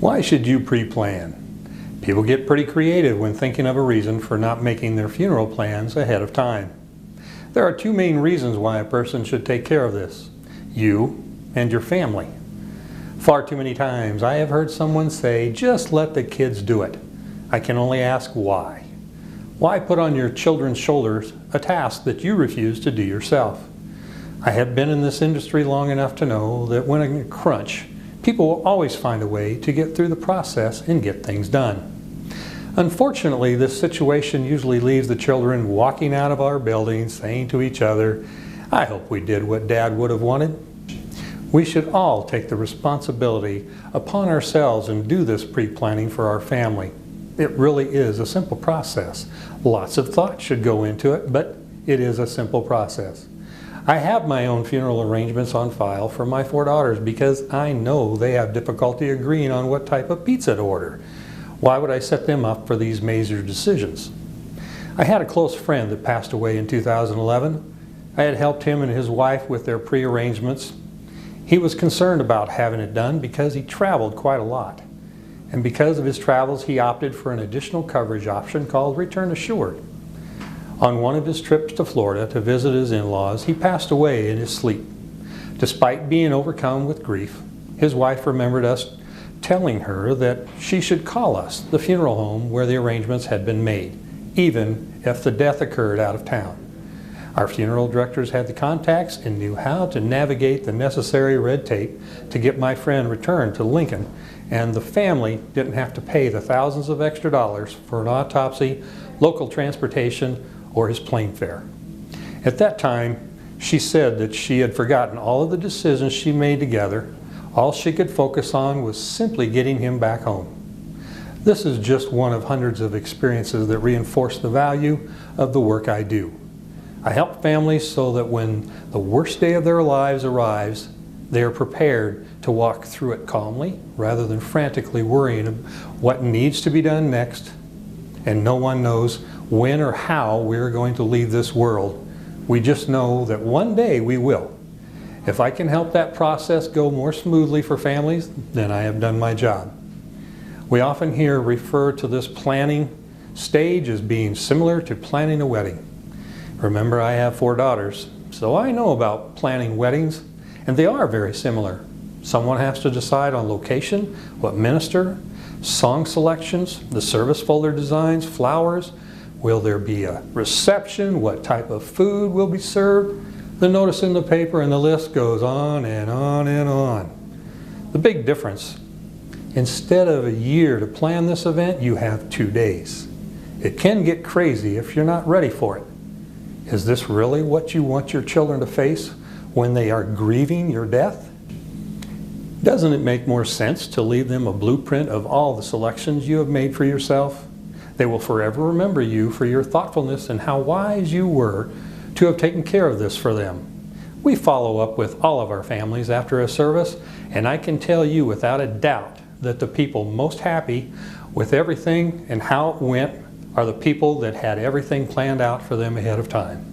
Why should you pre-plan? People get pretty creative when thinking of a reason for not making their funeral plans ahead of time. There are two main reasons why a person should take care of this: you and your family. Far too many times I have heard someone say, "Just let the kids do it." I can only ask why. Why put on your children's shoulders a task that you refuse to do yourself? I have been in this industry long enough to know that when in a crunch, people will always find a way to get through the process and get things done. Unfortunately, this situation usually leaves the children walking out of our building saying to each other, "I hope we did what Dad would have wanted." We should all take the responsibility upon ourselves and do this pre-planning for our family. It really is a simple process. Lots of thought should go into it, but it is a simple process. I have my own funeral arrangements on file for my 4 daughters because I know they have difficulty agreeing on what type of pizza to order. Why would I set them up for these major decisions? I had a close friend that passed away in 2011. I had helped him and his wife with their pre-arrangements. He was concerned about having it done because he traveled quite a lot. And because of his travels, he opted for an additional coverage option called Return Assured. On one of his trips to Florida to visit his in-laws, he passed away in his sleep. Despite being overcome with grief, his wife remembered us telling her that she should call us, the funeral home where the arrangements had been made, even if the death occurred out of town. Our funeral directors had the contacts and knew how to navigate the necessary red tape to get my friend returned to Lincoln, and the family didn't have to pay the thousands of extra dollars for an autopsy, local transportation, or his plane fare. At that time, she said that she had forgotten all of the decisions she made together. All she could focus on was simply getting him back home. This is just one of hundreds of experiences that reinforce the value of the work I do. I help families so that when the worst day of their lives arrives, they are prepared to walk through it calmly rather than frantically worrying what needs to be done next. And no one knows when or how we're going to leave this world. We just know that one day we will. If I can help that process go more smoothly for families, then I have done my job. We often refer to this planning stage as being similar to planning a wedding. Remember, I have 4 daughters, so I know about planning weddings, and they are very similar. Someone has to decide on location, what minister, song selections, the service folder designs, flowers. Will there be a reception? What type of food will be served? The notice in the paper, and the list goes on and on and on. The big difference: instead of a year to plan this event, you have 2 days. It can get crazy if you're not ready for it. Is this really what you want your children to face when they are grieving your death? Doesn't it make more sense to leave them a blueprint of all the selections you have made for yourself? They will forever remember you for your thoughtfulness and how wise you were to have taken care of this for them. We follow up with all of our families after a service, and I can tell you without a doubt that the people most happy with everything and how it went are the people that had everything planned out for them ahead of time.